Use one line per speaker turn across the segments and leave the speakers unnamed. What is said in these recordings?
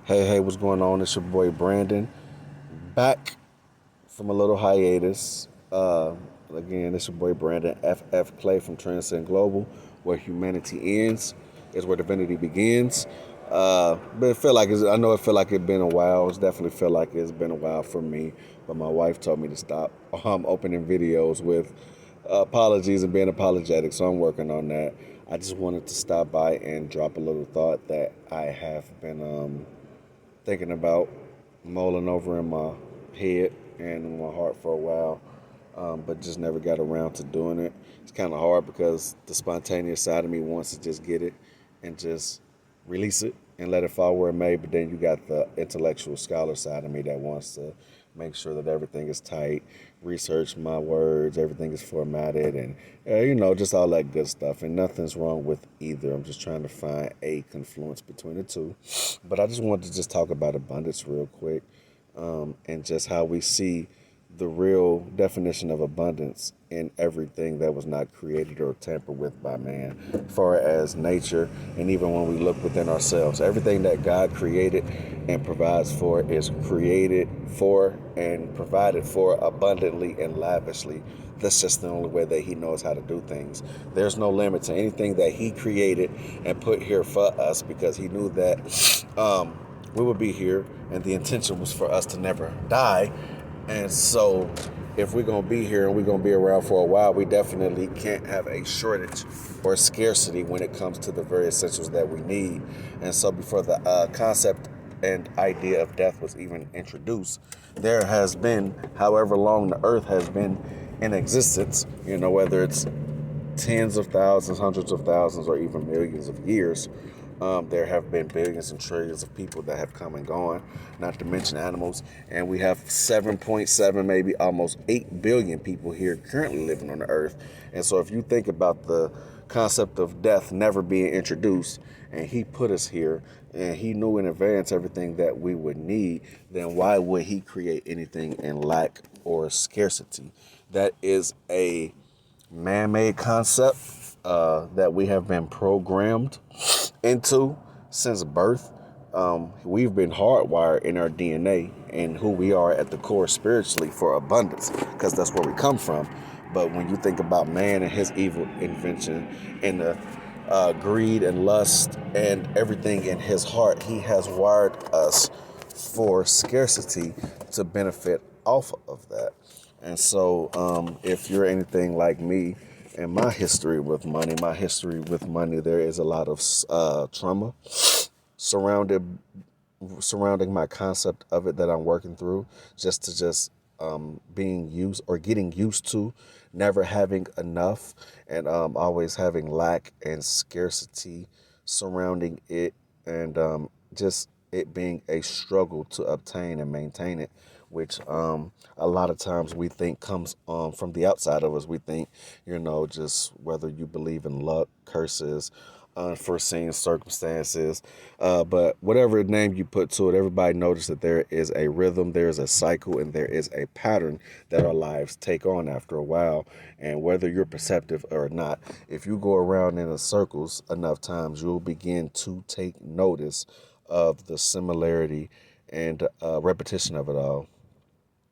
Hey, what's going on? It's your boy Brandon, back from a little hiatus. Again, it's your boy Brandon, FF Clay from Transcend Global, where humanity ends is where divinity begins. But I know it feel like it's been a while. It's definitely feel like it's been a while for me. But my wife told me to stop opening videos with apologies and being apologetic, so I'm working on that. I just wanted to stop by and drop a little thought that I have been thinking about, mulling over in my head and in my heart for a while, but just never got around to doing it. It's kind of hard because the spontaneous side of me wants to just get it and just release it and let it fall where it may, but then you got the intellectual scholar side of me that wants to make sure that everything is tight, research my words, everything is formatted, and just all that good stuff. And nothing's wrong with either. I'm just trying to find a confluence between the two. But I just wanted to just talk about abundance real quick, and just how we see the real definition of abundance in everything that was not created or tampered with by man, as far as nature, and even when we look within ourselves. Everything that God created and provides for is created for and provided for abundantly and lavishly. That's just the only way that he knows how to do things. There's no limit to anything that he created and put here for us, because he knew that we would be here, and the intention was for us to never die. And so, if we're going to be here and we're going to be around for a while, we definitely can't have a shortage or scarcity when it comes to the very essentials that we need. And so, before the concept and idea of death was even introduced, there has been, however long the earth has been in existence, whether it's tens of thousands, hundreds of thousands, or even millions of years. There have been billions and trillions of people that have come and gone, not to mention animals. And we have 7.7, maybe almost 8 billion people here currently living on the earth. And so if you think about the concept of death never being introduced, and he put us here, and he knew in advance everything that we would need, then why would he create anything in lack or scarcity? That is a man-made concept that we have been programmed into since birth. We've been hardwired in our DNA and who we are at the core spiritually for abundance, because that's where we come from. But when you think about man and his evil invention and the greed and lust and everything in his heart, he has wired us for scarcity to benefit off of that. And so, if you're anything like me and my history with money, there is a lot of trauma surrounded surrounding my concept of it that I'm working through, being used or getting used to never having enough, and always having lack and scarcity surrounding it, and just it being a struggle to obtain and maintain it, which a lot of times we think comes from the outside of us. We think, just whether you believe in luck, curses, unforeseen circumstances, but whatever name you put to it, everybody notices that there is a rhythm, there is a cycle, and there is a pattern that our lives take on after a while. And whether you're perceptive or not, if you go around in the circles enough times, you'll begin to take notice of the similarity and repetition of it all,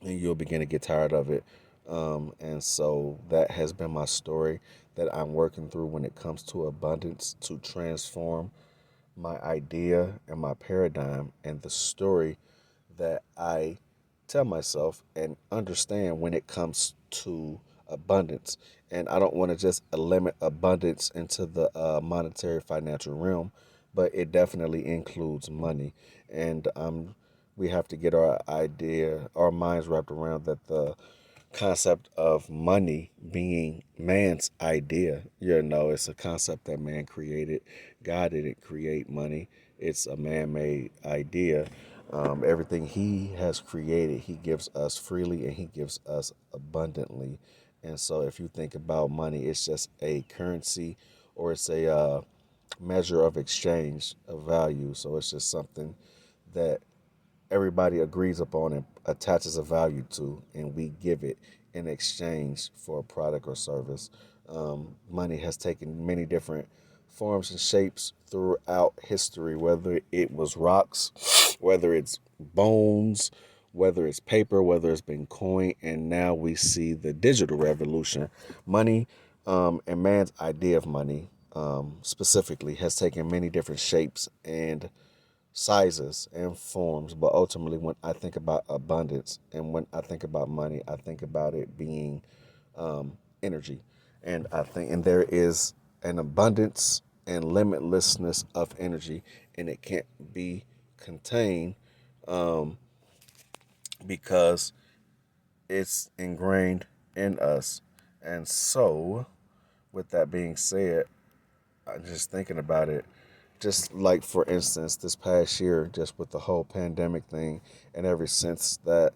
and you'll begin to get tired of it. And so that has been my story that I'm working through when it comes to abundance, to transform my idea and my paradigm and the story that I tell myself and understand when it comes to abundance. And I don't want to just limit abundance into the monetary financial realm, but it definitely includes money. And we have to get our minds wrapped around that the concept of money being man's idea. It's a concept that man created. God didn't create money. It's a man-made idea. Everything he has created, he gives us freely and he gives us abundantly. And so if you think about money, it's just a currency, or it's a measure of exchange of value. So it's just something that everybody agrees upon and attaches a value to, and we give it in exchange for a product or service. Money has taken many different forms and shapes throughout history, whether it was rocks whether it's bones, whether it's paper, whether it's been coin, and now we see the digital revolution. Money, and man's idea of money, specifically, has taken many different shapes and sizes and forms. But ultimately, when I think about abundance and when I think about money, I think about it being energy. And I think, and there is an abundance and limitlessness of energy, and it can't be contained, um, because it's ingrained in us. And so, with that being said, I'm just thinking about it. Just like, for instance, this past year, just with the whole pandemic thing, and ever since that,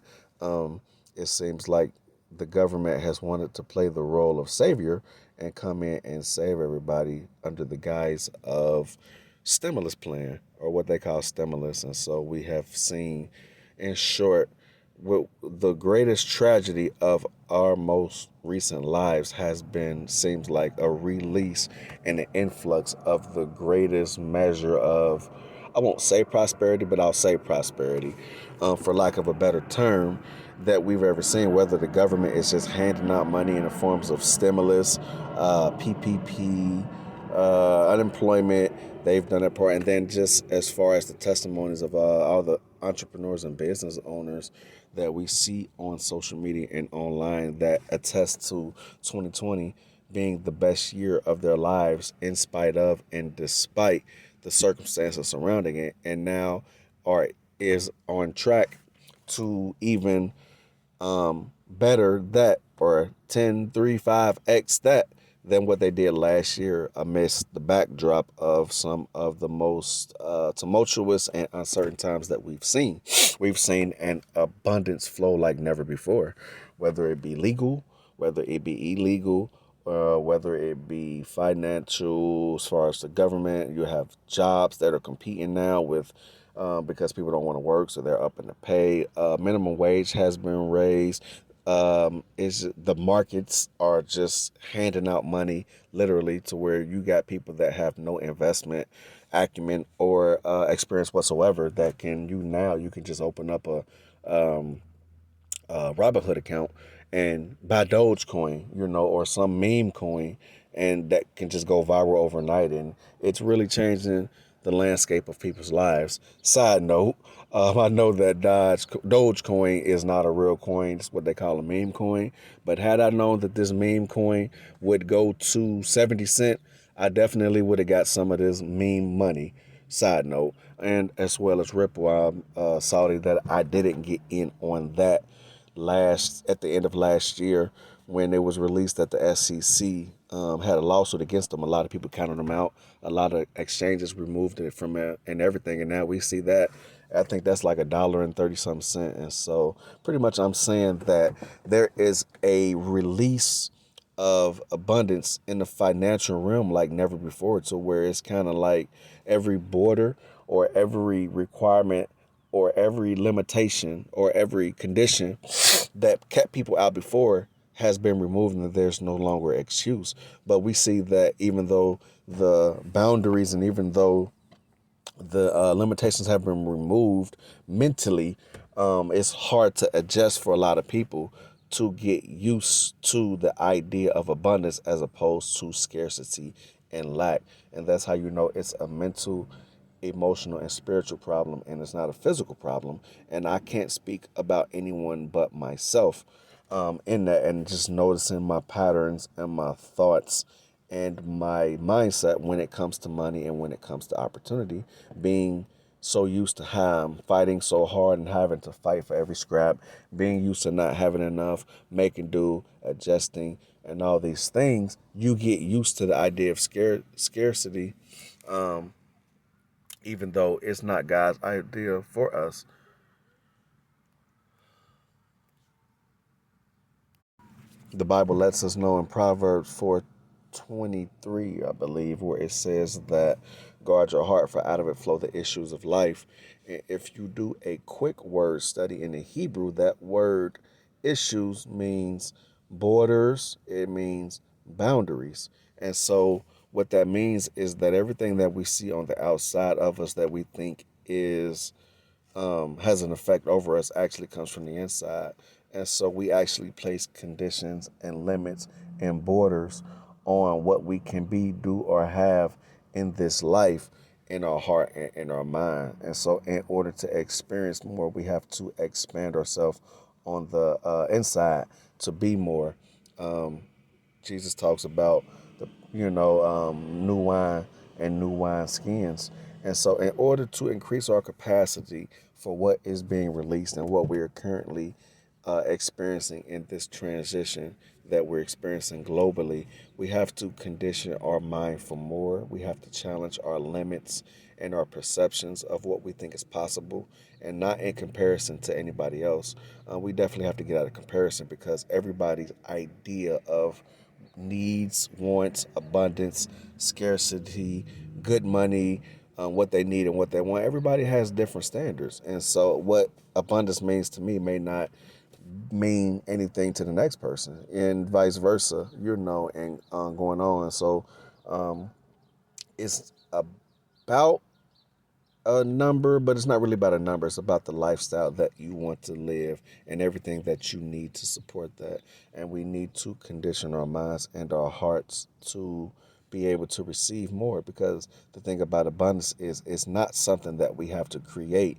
it seems like the government has wanted to play the role of savior and come in and save everybody under the guise of stimulus plan, or what they call stimulus. And so we have seen, in short, what the greatest tragedy of our most recent lives has been, seems like, a release and an influx of the greatest measure of, I won't say prosperity, but I'll say prosperity, for lack of a better term, that we've ever seen. Whether the government is just handing out money in the forms of stimulus, PPP, unemployment, they've done that part. And then, just as far as the testimonies of all the entrepreneurs and business owners that we see on social media and online, that attest to 2020 being the best year of their lives, in spite of and despite the circumstances surrounding it, and now are is on track to even better that, or 10, 3, 5x that, than what they did last year, amidst the backdrop of some of the most tumultuous and uncertain times that we've seen. We've seen an abundance flow like never before, whether it be legal, whether it be illegal, whether it be financial. As far as the government, you have jobs that are competing now with, because people don't want to work, so they're upping the pay. Minimum wage has been raised. Is the markets are just handing out money, literally, to where you got people that have no investment acumen or experience whatsoever, that can, you can just open up a Robinhood account and buy Dogecoin, or some meme coin, and that can just go viral overnight. And it's really changing the landscape of people's lives. Side note, I know that Dogecoin is not a real coin. It's what they call a meme coin. But had I known that this meme coin would go to 70 cent, I definitely would have got some of this meme money. Side note. And as well as Ripple, I'm salty that I didn't get in on that at the end of last year, when it was released that the SEC had a lawsuit against them. A lot of people counted them out. A lot of exchanges removed it from it and everything. And now we see that. I think that's like $1.30-something. And so pretty much I'm saying that there is a release of abundance in the financial realm like never before, to where it's kind of like every border, or every requirement, or every limitation, or every condition that kept people out before has been removed, and there's no longer excuse. But we see that even though the boundaries, and even though the limitations have been removed mentally, it's hard to adjust for a lot of people to get used to the idea of abundance, as opposed to scarcity and lack. And that's how you know it's a mental, emotional, and spiritual problem, and it's not a physical problem. And I can't speak about anyone but myself, in that, and just noticing my patterns and my thoughts and my mindset when it comes to money and when it comes to opportunity, being so used to fighting so hard and having to fight for every scrap, being used to not having enough, making do, adjusting, and all these things. You get used to the idea of scarcity, even though it's not God's idea for us. The Bible lets us know in Proverbs 4:23, I believe, where it says that guard your heart, for out of it flow the issues of life. And if you do a quick word study in the Hebrew, that word issues means borders, it means boundaries. And so what that means is that everything that we see on the outside of us that we think is has an effect over us actually comes from the inside. And so we actually place conditions and limits and borders on what we can be, do, or have in this life, in our heart and in our mind. And so, in order to experience more, we have to expand ourselves on the inside to be more. Um, Jesus talks about the new wine and new wine skins. And so in order to increase our capacity for what is being released and what we are currently experiencing in this transition that we're experiencing globally, we have to condition our mind for more. We have to challenge our limits and our perceptions of what we think is possible, and not in comparison to anybody else. We definitely have to get out of comparison, because everybody's idea of needs, wants, abundance, scarcity, good money, what they need and what they want. Everybody has different standards. And so, what abundance means to me may not mean anything to the next person, and vice versa, and going on. So, um, it's about a number, but it's not really about a number. It's about the lifestyle that you want to live and everything that you need to support that. And we need to condition our minds and our hearts to be able to receive more, because the thing about abundance is it's not something that we have to create.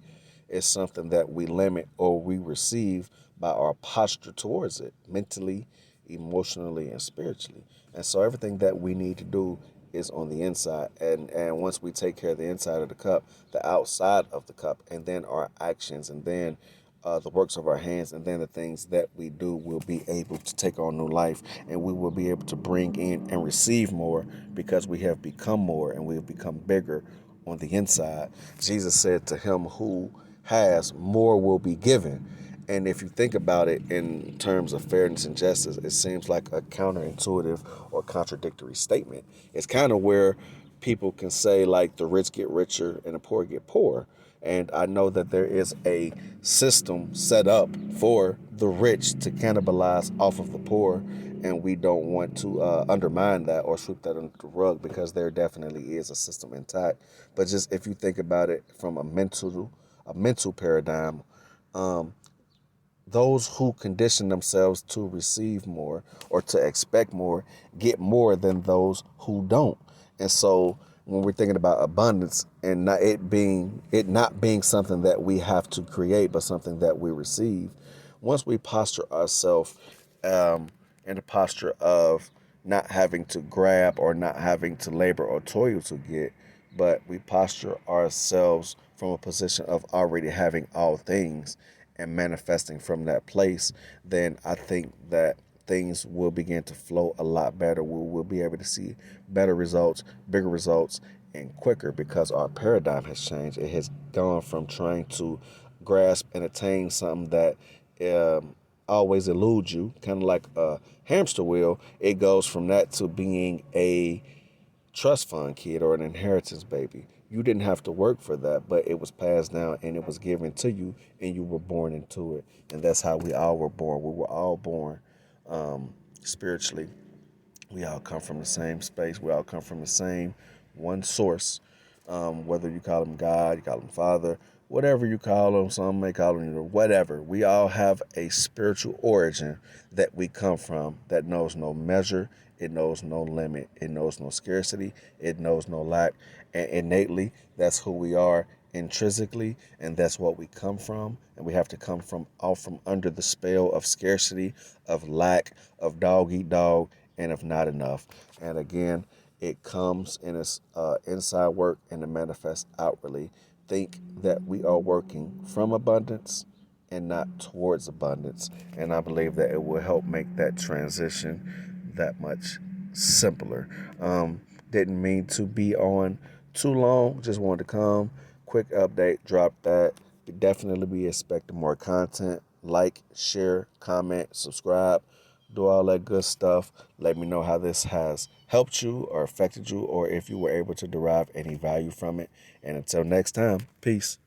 It's something that we limit or we receive by our posture towards it, mentally, emotionally, and spiritually. And so everything that we need to do is on the inside. And once we take care of the inside of the cup, the outside of the cup, and then our actions, and then the works of our hands, and then the things that we do will be able to take on new life, and we will be able to bring in and receive more, because we have become more and we have become bigger on the inside. Jesus said, to him who has, more will be given. And if you think about it in terms of fairness and justice, it seems like a counterintuitive or contradictory statement. It's kind of where people can say, like, the rich get richer and the poor get poorer. And I know that there is a system set up for the rich to cannibalize off of the poor, and we don't want to undermine that or sweep that under the rug, because there definitely is a system intact. But just if you think about it from a mental paradigm, um, those who condition themselves to receive more or to expect more get more than those who don't. And so when we're thinking about abundance, and not being something that we have to create, but something that we receive, once we posture ourselves in a posture of not having to grab or not having to labor or toil to get, but we posture ourselves from a position of already having all things and manifesting from that place, then I think that things will begin to flow a lot better. We'll be able to see better results, bigger results, and quicker, because our paradigm has changed. It has gone from trying to grasp and attain something that always eludes you, kind of like a hamster wheel. It goes from that to being a trust fund kid or an inheritance baby. You didn't have to work for that, but it was passed down and it was given to you, and you were born into it. And that's how we all were born. We were all born spiritually. We all come from the same space. We all come from the same one source. Whether you call him God, you call him Father, whatever you call him, some may call him whatever. We all have a spiritual origin that we come from that knows no measure, it knows no limit, it knows no scarcity, it knows no lack. And innately, that's who we are intrinsically, and that's what we come from. And we have to come from out from under the spell of scarcity, of lack, of dog eat dog, and of not enough. And again, it comes in its inside work and it manifests outwardly. Think that we are working from abundance and not towards abundance. And I believe that it will help make that transition that much simpler. Didn't mean to be on too long. Just wanted to come, quick update, drop that. Definitely be expecting more content. Like, share, comment, subscribe, do all that good stuff. Let me know how this has helped you or affected you, or if you were able to derive any value from it. And until next time, peace.